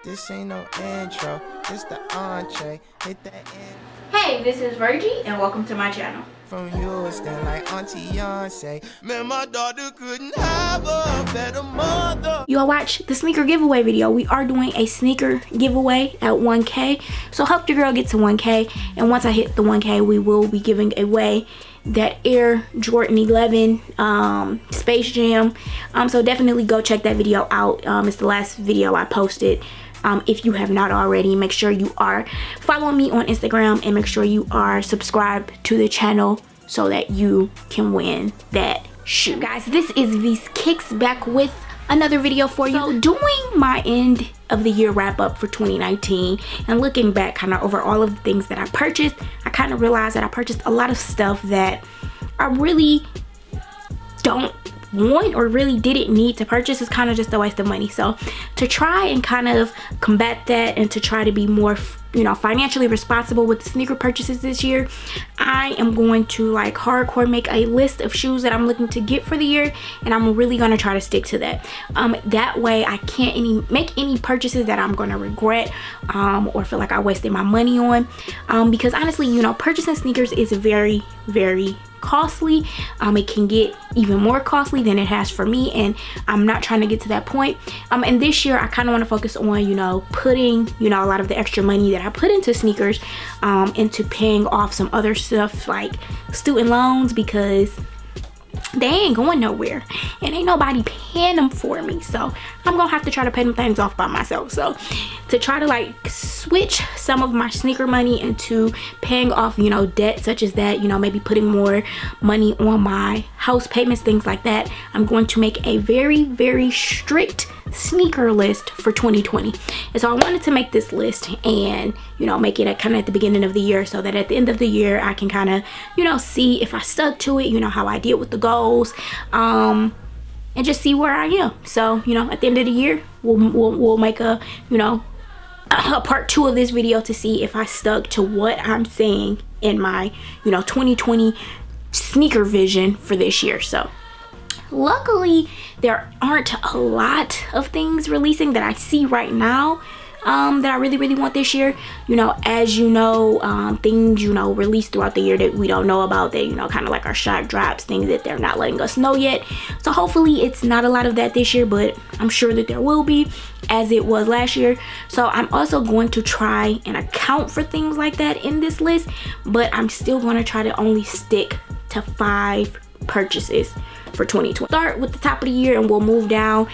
This ain't no intro, this the entree. Hit the end. Hey, this is Virgie, and welcome to my channel. From Houston, like Auntie Beyonce. Man, my daughter couldn't have a better mother. You all watch the sneaker giveaway video. We are doing a sneaker giveaway at 1K. So help your girl get to 1K. And once I hit the 1K, we will be giving away that Air Jordan 11 Space Jam. So definitely go check that video out. It's the last video I posted. If you have not already, make sure you are following me on Instagram and make sure you are subscribed to the channel so that you can win that shoe. Guys, this is V's Kicks back with another video for you. So doing my end of the year wrap up for 2019 and looking back kind of over all of the things that I purchased, I kind of realized that I purchased a lot of stuff that I really don't want or really didn't need to purchase. Is kind of just a waste of money. So to try and kind of combat that and to try to be more financially responsible with the sneaker purchases this year, I am going to like hardcore make a list of shoes that I'm looking to get for the year, and I'm really going to try to stick to that. That way I can't make any purchases that I'm going to regret or feel like I wasted my money on, because honestly, purchasing sneakers is very, very costly. It can get even more costly than it has for me, and I'm not trying to get to that point. And this year I kind of want to focus on putting a lot of the extra money that I put into sneakers into paying off some other stuff like student loans, because they ain't going nowhere and ain't nobody paying them for me. So I'm gonna have to try to pay them things off by myself. So to try to like switch some of my sneaker money into paying off debt such as that, maybe putting more money on my house payments, things like that, I'm going to make a very, very strict sneaker list for 2020. And so I wanted to make this list and make it kind of at the beginning of the year, so that at the end of the year I can kind of see if I stuck to it, how I did with the goals, and just see where I am. So at the end of the year we'll make a a part 2 of this video to see if I stuck to what I'm saying in my 2020 sneaker vision for this year. So luckily there aren't a lot of things releasing that I see right now that I really, really want this year. As things released throughout the year that we don't know about, that kind of like our shock drops, things that they're not letting us know yet. So hopefully it's not a lot of that this year, but I'm sure that there will be, as it was last year. So I'm also going to try and account for things like that in this list, but I'm still going to try to only stick to 5 purchases for 2020. Start with the top of the year and we'll move down.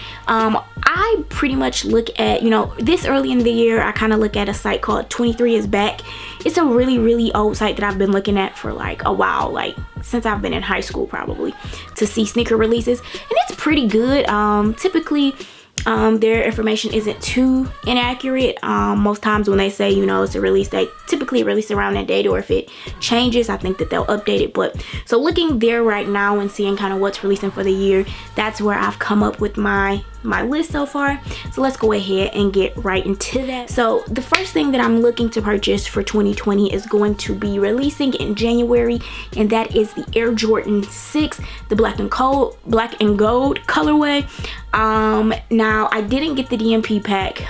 I pretty much look at this early in the year, I kind of look at a site called 23 is Back. It's a really, really old site that I've been looking at for like a while, like since I've been in high school probably, to see sneaker releases, and it's pretty good. Typically their information isn't too inaccurate. Most times when they say it's a release date, typically release around that date, or if it changes I think that they'll update it. But so looking there right now and seeing kind of what's releasing for the year, that's where I've come up with my list so far. So let's go ahead and get right into that. So the first thing that I'm looking to purchase for 2020 is going to be releasing in January, and that is the Air Jordan 6, the black and gold colorway. Now I didn't get the DMP pack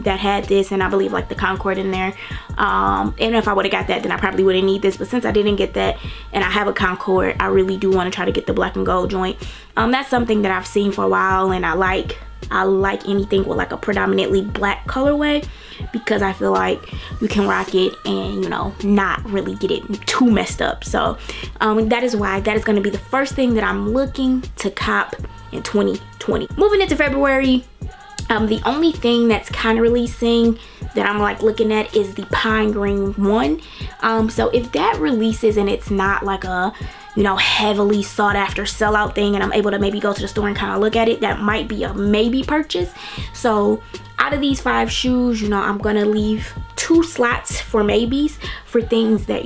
that had this, and I believe like the Concord in there, and if I would have got that, then I probably wouldn't need this. But since I didn't get that and I have a Concord, I really do want to try to get the black and gold joint. That's something that I've seen for a while, and I like anything with like a predominantly black colorway, because I feel like you can rock it and not really get it too messed up. So that is why that is going to be the first thing that I'm looking to cop in 2020. Moving into February, the only thing that's kind of releasing that I'm like looking at is the Pine Green 1. So if that releases and it's not like a heavily sought after sellout thing, and I'm able to maybe go to the store and kind of look at it, that might be a maybe purchase. So out of these 5 shoes, I'm gonna leave 2 slots for maybes, for things that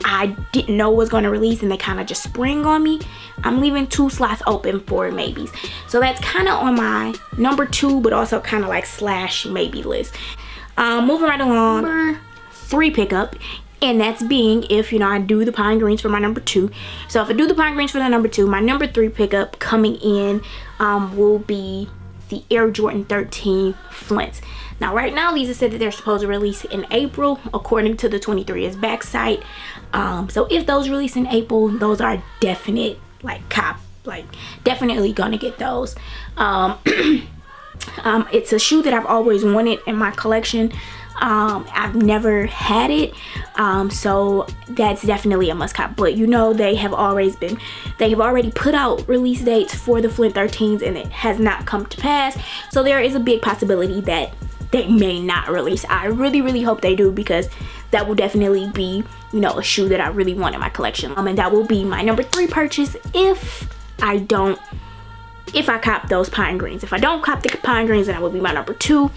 I didn't know was going to release and they kind of just spring on me. I'm leaving 2 slots open for maybes. So that's kind of on my number 2, but also kind of like slash maybe list. Moving right along, number 3 pickup, and that's being if I do the Pine Greens for my number 2. So if I do the Pine Greens for the number 2, my number 3 pickup coming in will be the Air Jordan 13 Flints. Now right now these are said that they're supposed to release in April according to the 23 is back site. So if those release in April, those are definite definitely gonna get those. It's a shoe that I've always wanted in my collection. I've never had it, so that's definitely a must cop. But you know, they have already put out release dates for the Flint 13s and it has not come to pass, so there is a big possibility that they may not release. I really hope they do, because that will definitely be, you know, a shoe that I really want in my collection. And that will be my number 3 purchase if I cop those pine greens. If I don't cop the pine greens, then that will be my number 2.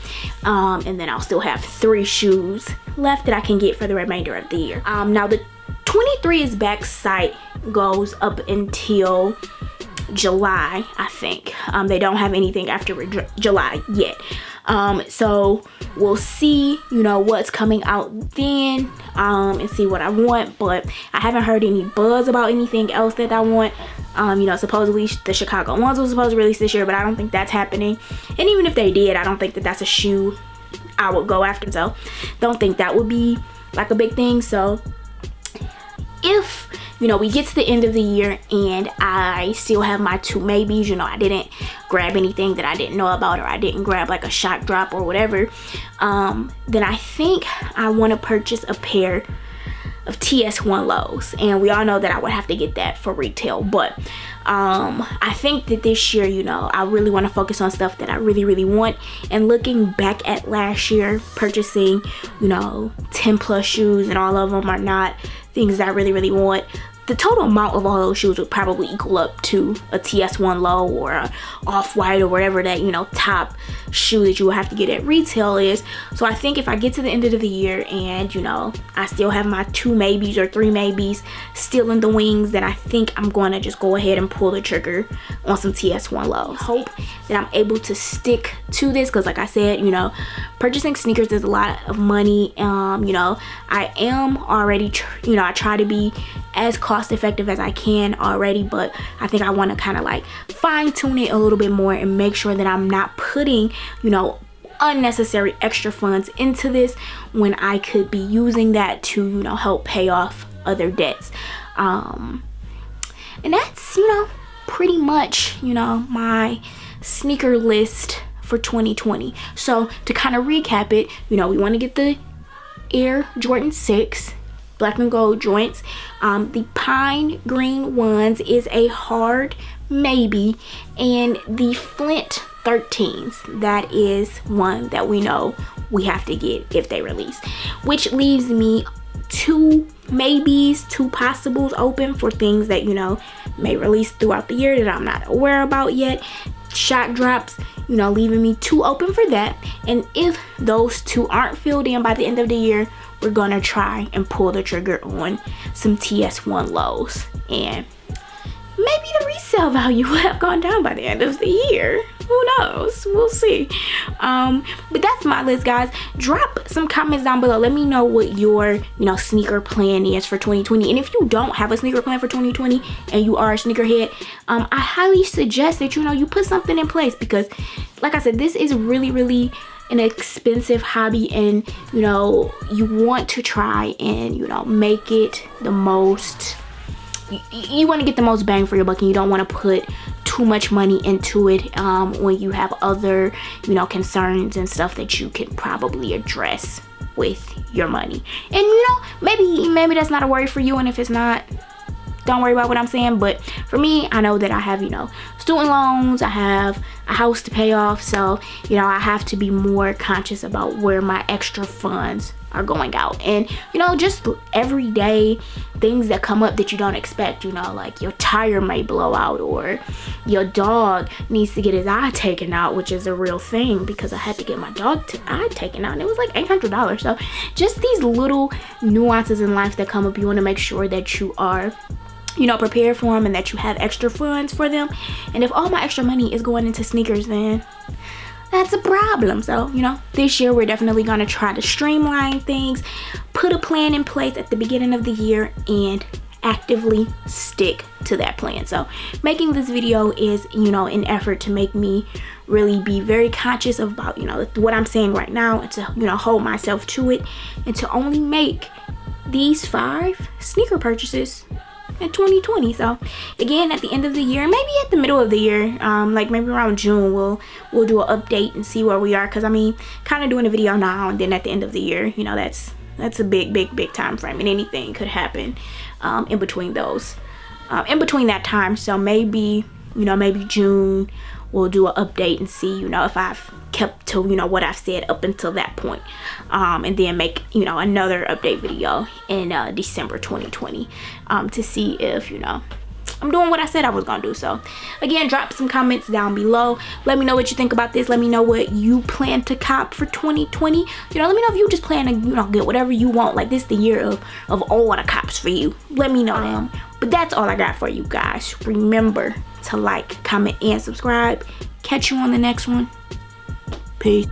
And then I'll still have 3 shoes left that I can get for the remainder of the year. Now the 23 is back site goes up until July, I think. They don't have anything after July yet. So we'll see, you know, what's coming out then, and see what I want. But I haven't heard any buzz about anything else that I want. You know, supposedly the Chicago ones were supposed to release this year, but I don't think that's happening. And even if they did, I don't think that that's a shoe I would go after. So don't think that would be like a big thing. So if, you know, we get to the end of the year and I still have my 2 maybes, you know, I didn't grab anything that I didn't know about, or I didn't grab like a shot drop or whatever, then I think I want to purchase a pair of TS1 lows, and we all know that I would have to get that for retail. But I think that this year, you know, I really want to focus on stuff that I really want. And looking back at last year, purchasing, you know, 10 plus shoes, and all of them are not things that I really want. The total amount of all those shoes would probably equal up to a TS1 low or a Off-White or whatever that, you know, top shoe that you will have to get at retail is. So I think if I get to the end of the year and, you know, I still have my 2 maybes or 3 maybes still in the wings, then I think I'm going to just go ahead and pull the trigger on some TS1 lows. I hope that I'm able to stick to this, because like I said, you know, purchasing sneakers is a lot of money. You know, I am already, you know, I try to be as cost effective as I can already, but I think I want to kind of like fine tune it a little bit more and make sure that I'm not putting, you know, unnecessary extra funds into this when I could be using that to, you know, help pay off other debts. And that's, you know, pretty much, you know, my sneaker list for 2020. So to kind of recap it, you know, we want to get the Air Jordan 6 black and gold joints. The pine green ones is a hard maybe, and the Flint 13s, that is one that we know we have to get if they release, which leaves me 2 maybes, 2 possibles open for things that, you know, may release throughout the year that I'm not aware about yet. Shot drops, you know, leaving me 2 open for that. And if those 2 aren't filled in by the end of the year, we're gonna try and pull the trigger on some TS1 lows, and maybe the resale value will have gone down by the end of the year. Who knows? We'll see. But that's my list, guys. Drop some comments down below. Let me know what your, you know, sneaker plan is for 2020. And if you don't have a sneaker plan for 2020 and you are a sneakerhead, I highly suggest that, you know, you put something in place, because like I said, this is really an expensive hobby, and, you know, you want to try and, you know, make it the most, you want to get the most bang for your buck, and you don't want to put too much money into it when you have other, you know, concerns and stuff that you can probably address with your money. And, you know, maybe that's not a worry for you, and if it's not, don't worry about what I'm saying. But for me, I know that I have, you know, student loans, I have a house to pay off, so, you know, I have to be more conscious about where my extra funds are going out. And, you know, just everyday things that come up that you don't expect, you know, like your tire may blow out, or your dog needs to get his eye taken out, which is a real thing, because I had to get my dog eye taken out, and it was like $800. So just these little nuances in life that come up, you want to make sure that you are, you know, prepared for them, and that you have extra funds for them. And if all my extra money is going into sneakers, then that's a problem. So, you know, this year we're definitely going to try to streamline things, put a plan in place at the beginning of the year, and actively stick to that plan. So making this video is, you know, an effort to make me really be very conscious about, you know, what I'm saying right now, and to, you know, hold myself to it, and to only make these 5 sneaker purchases in 2020. So again, at the end of the year, maybe at the middle of the year, like maybe around June, we'll do an update and see where we are, because I mean, kind of doing a video now and then at the end of the year, you know, that's a big time frame, and anything could happen in between those, in between that time. So maybe, you know, maybe June we'll do an update and see, you know, if I've kept to, you know, what I've said up until that point, and then make, you know, another update video in December 2020 to see if, you know, I'm doing what I said I was gonna do. So again, drop some comments down below. Let me know what you think about this. Let me know what you plan to cop for 2020. You know, let me know if you just plan to, you know, get whatever you want. Like, this is the year of all the cops for you. Let me know them. But that's all I got for you guys. Remember to like, comment, and subscribe. Catch you on the next one. Peace.